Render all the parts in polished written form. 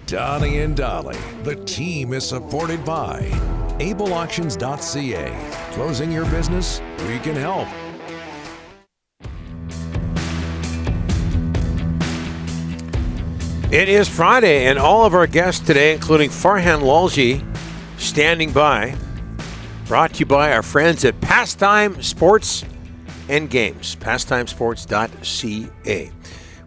Donnie and Dolly. The team is supported by ableauctions.ca. Closing your business? We can help. It is Friday, and all of our guests today, including Farhan Lalji, standing by. Brought to you by our friends at Pastime Sports and Games, pastimesports.ca.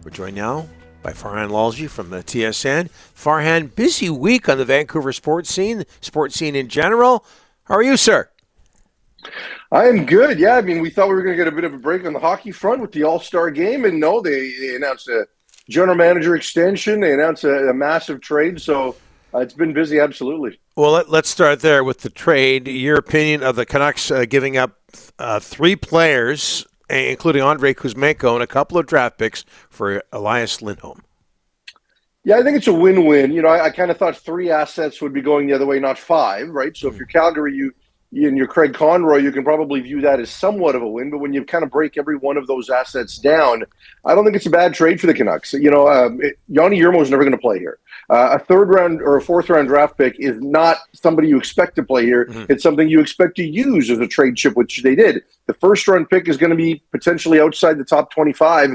We're joined now by Farhan Lalji from the TSN. Farhan, busy week on the Vancouver sports scene in general. How are you, sir? I am good. Yeah, I mean, we thought we were going to get a bit of a break on the hockey front with the All-Star game, and no, they announced a general manager extension. They announced a massive trade, so it's been busy, absolutely. Well, let's start there with the trade. Your opinion of the Canucks giving up 3 players, including Andrei Kuzmenko, and a couple of draft picks for Elias Lindholm. Yeah, I think it's a win-win. You know, I kind of thought 3 assets would be going the other way, not 5, right? So if you're Calgary, and you're Craig Conroy, you can probably view that as somewhat of a win. But when you kind of break every one of those assets down, I don't think it's a bad trade for the Canucks. You know, Yanni Yermo is never going to play here. A 3rd round or a 4th round draft pick is not somebody you expect to play here. Mm-hmm. It's something you expect to use as a trade chip, which they did. The 1st round pick is going to be potentially outside the top 25.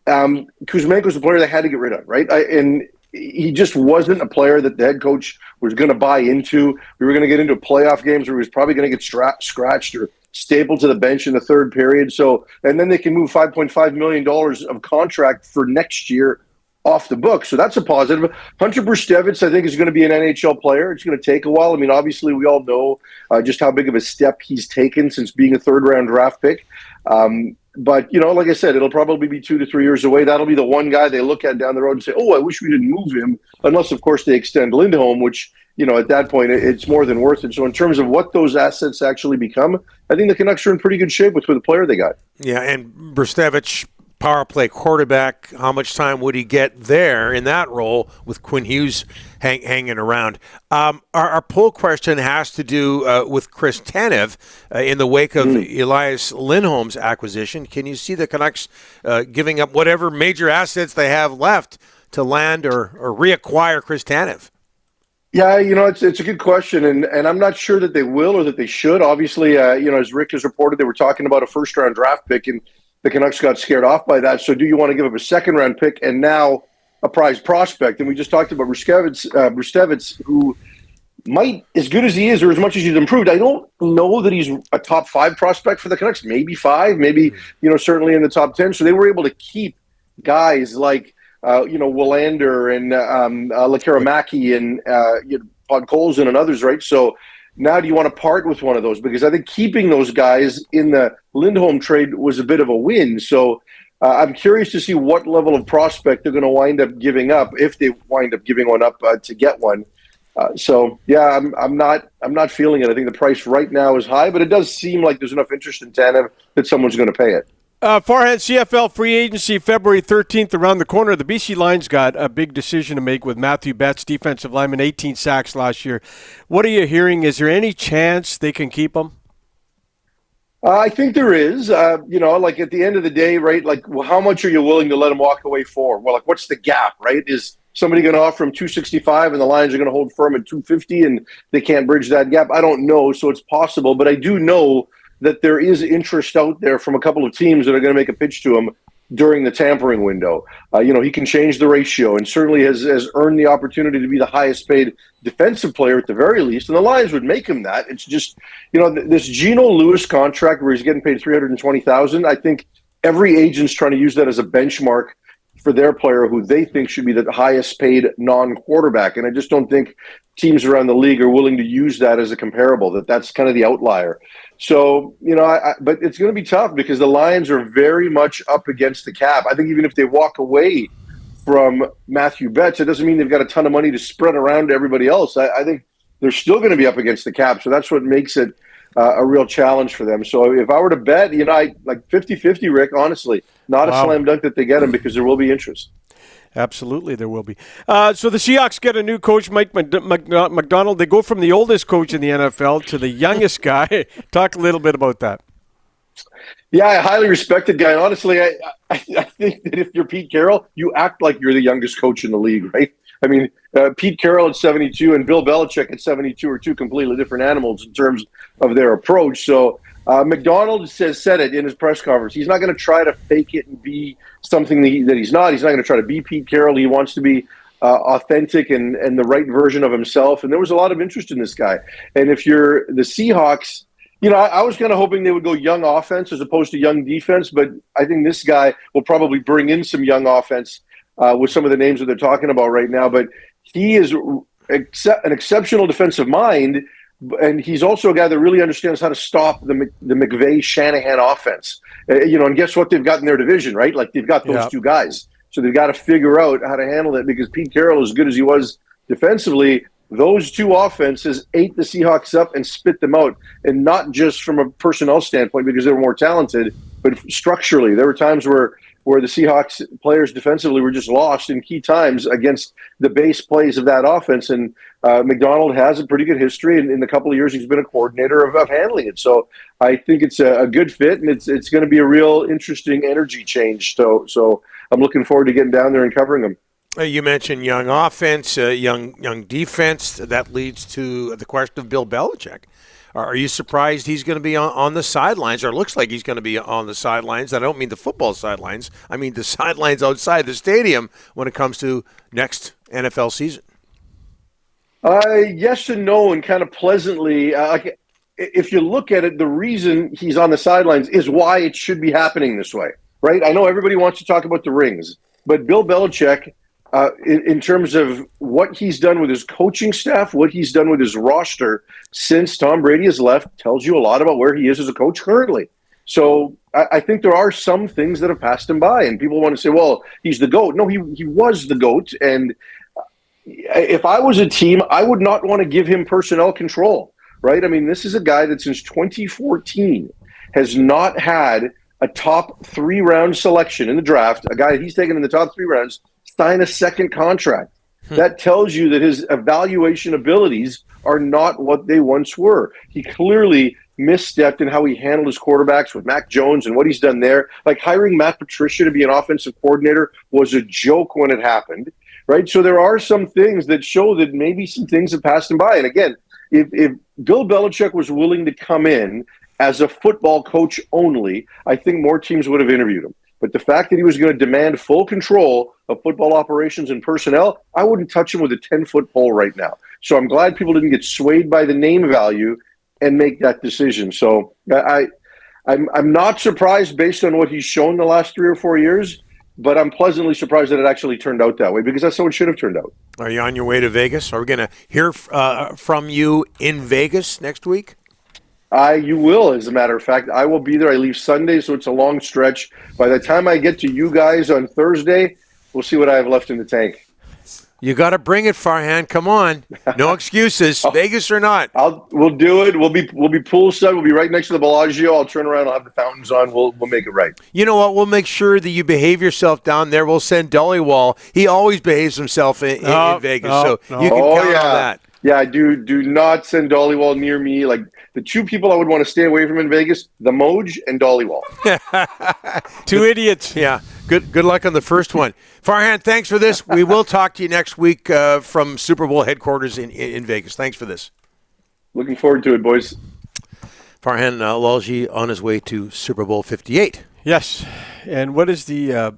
Kuzmenko is a player they had to get rid of, right? And he just wasn't a player that the head coach was going to buy into. We were going to get into playoff games where he was probably going to get scratched or stapled to the bench in the 3rd period. So, and then they can move $5.5 million of contract for next year off the book. So that's a positive. Hunter Brzustewicz, I think, is going to be an NHL player. It's going to take a while. I mean, obviously, we all know just how big of a step he's taken since being a 3rd round draft pick. But, you know, like I said, it'll probably be 2 to 3 years away. That'll be the one guy they look at down the road and say, oh, I wish we didn't move him. Unless, of course, they extend Lindholm, which, you know, at that point, it's more than worth it. So in terms of what those assets actually become, I think the Canucks are in pretty good shape with the player they got. Yeah, and Brzustewicz, power play quarterback, how much time would he get there in that role with Quinn Hughes hanging around? Our poll question has to do with Chris Tanev in the wake of Elias Lindholm's acquisition. Can you see the Canucks giving up whatever major assets they have left to land or reacquire Chris Tanev? Yeah, you know, it's a good question, and I'm not sure that they will or that they should. Obviously, you know, as Rick has reported, they were talking about a 1st round draft pick, and the Canucks got scared off by that. So do you want to give up a 2nd round pick and now a prize prospect? And we just talked about Brzustewicz, who might, as good as he is or as much as he's improved, I don't know that he's a top 5 prospect for the Canucks. Maybe 5, maybe, you know, certainly in the top 10. So they were able to keep guys like, you know, Willander and Lekaramaki and Podkolzin and others, right? So now do you want to part with one of those? Because I think keeping those guys in the Lindholm trade was a bit of a win. So I'm curious to see what level of prospect they're going to wind up giving up if they wind up giving one up to get one. So yeah, I'm not feeling it. I think the price right now is high, but it does seem like there's enough interest in Tanev that someone's going to pay it. Farhan, CFL free agency February 13th around the corner. The BC Lions got a big decision to make with Matthew Betts, defensive lineman, 18 sacks last year. What are you hearing? Is there any chance they can keep him? I think there is. You know, like at the end of the day, right, like well, how much are you willing to let him walk away for? Well, like what's the gap, right? Is somebody going to offer him $265 and the Lions are going to hold firm at $250 and they can't bridge that gap? I don't know, so it's possible. But I do know that there is interest out there from a couple of teams that are going to make a pitch to him during the tampering window. You know, he can change the ratio and certainly has earned the opportunity to be the highest paid defensive player at the very least. And the Lions would make him that. It's just, you know, this Geno Lewis contract where he's getting paid $320,000, I think every agent's trying to use that as a benchmark for their player who they think should be the highest paid non-quarterback. And I just don't think teams around the league are willing to use that as a comparable, that's kind of the outlier. So, you know, but it's going to be tough because the Lions are very much up against the cap. I think even if they walk away from Matthew Betts, it doesn't mean they've got a ton of money to spread around to everybody else. I think they're still going to be up against the cap. So that's what makes it a real challenge for them. So if I were to bet, you know, like 50-50, Rick, honestly, not a slam dunk that they get him because there will be interest. Absolutely, there will be. So the Seahawks get a new coach, Mike Macdonald. They go from the oldest coach in the NFL to the youngest guy. Talk a little bit about that. Yeah, a highly respected guy. Honestly, I think that if you're Pete Carroll, you act like you're the youngest coach in the league, right? I mean, Pete Carroll at 72 and Bill Belichick at 72 are two completely different animals in terms of their approach. So Macdonald said it in his press conference. He's not going to try to fake it and be something that he's not. He's not going to try to be Pete Carroll. He wants to be authentic and the right version of himself. And there was a lot of interest in this guy. And if you're the Seahawks, I was kind of hoping they would go young offense as opposed to young defense, but I think this guy will probably bring in some young offense with some of the names that they're talking about right now. But he is an exceptional defensive mind, and he's also a guy that really understands how to stop the McVay-Shanahan offense. And guess what they've got in their division, right? Like, they've got those two guys. So they've got to figure out how to handle it, because Pete Carroll, as good as he was defensively, those two offenses ate the Seahawks up and spit them out. And not just from a personnel standpoint because they were more talented, but structurally. There were times where the Seahawks players defensively were just lost in key times against the base plays of that offense. And Macdonald has a pretty good history. And in the couple of years he's been a coordinator of handling it. So I think it's a good fit, and it's going to be a real interesting energy change. So I'm looking forward to getting down there and covering them. You mentioned young offense, young defense. That leads to the question of Bill Belichick. Are you surprised he's going to be on the sidelines, or it looks like he's going to be on the sidelines? I don't mean the football sidelines. I mean the sidelines outside the stadium when it comes to next NFL season. Yes and no, and kind of pleasantly. If you look at it, the reason he's on the sidelines is why it should be happening this way, right? I know everybody wants to talk about the rings, but Bill Belichick, in terms of what he's done with his coaching staff, what he's done with his roster since Tom Brady has left, tells you a lot about where he is as a coach currently. So I think there are some things that have passed him by, and people want to say, well, he's the GOAT. No, he was the GOAT, and if I was a team, I would not want to give him personnel control, right? I mean, this is a guy that since 2014 has not had a top 3-round selection in the draft, a guy he's taken in the top 3 rounds, sign a second contract. That tells you that his evaluation abilities are not what they once were. He clearly misstepped in how he handled his quarterbacks with Mac Jones and what he's done there. Like, hiring Matt Patricia to be an offensive coordinator was a joke when it happened, right? So there are some things that show that maybe some things have passed him by. And again, if Bill Belichick was willing to come in as a football coach only, I think more teams would have interviewed him. But the fact that he was going to demand full control of football operations and personnel, I wouldn't touch him with a 10-foot pole right now. So I'm glad people didn't get swayed by the name value and make that decision. So I'm not surprised based on what he's shown the last 3 or 4 years, but I'm pleasantly surprised that it actually turned out that way, because that's how it should have turned out. Are you on your way to Vegas? Are we going to hear from you in Vegas next week? You will, as a matter of fact. I will be there. I leave Sunday, so it's a long stretch. By the time I get to you guys on Thursday, we'll see what I have left in the tank. You got to bring it, Farhan. Come on. No excuses, Vegas or not. We'll do it. We'll be poolside. We'll be right next to the Bellagio. I'll turn around. I'll have the fountains on. We'll make it right. You know what? We'll make sure that you behave yourself down there. We'll send Dollywall. He always behaves himself in Vegas, so you can count on that. Yeah, do not send Dollywall near me. Like, the two people I would want to stay away from in Vegas, the Moj and Dollywall. Two idiots. Yeah. Good luck on the first one. Farhan, thanks for this. We will talk to you next week from Super Bowl headquarters in Vegas. Thanks for this. Looking forward to it, boys. Farhan Lalji on his way to Super Bowl 58. Yes. And what is the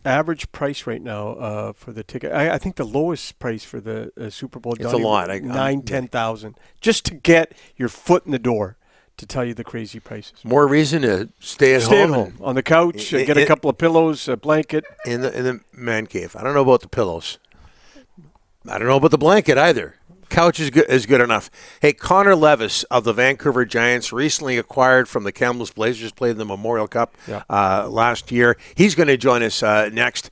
average price right now for the ticket? I think the lowest price for the Super Bowl. It's a lot. $9,000-$10,000 just to get your foot in the door. To tell you the crazy prices. More reason to stay at home on the couch, get a couple of pillows, a blanket. In the man cave. I don't know about the pillows. I don't know about the blanket either. Couch is good enough. Hey, Connor Levis of the Vancouver Giants, recently acquired from the Kamloops Blazers, played in the Memorial Cup last year. He's going to join us next.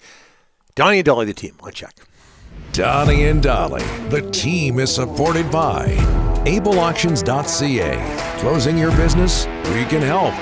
Donnie and Dolly, the team, on check. Donnie and Dolly, the team is supported by AbleAuctions.ca. Closing your business? We can help.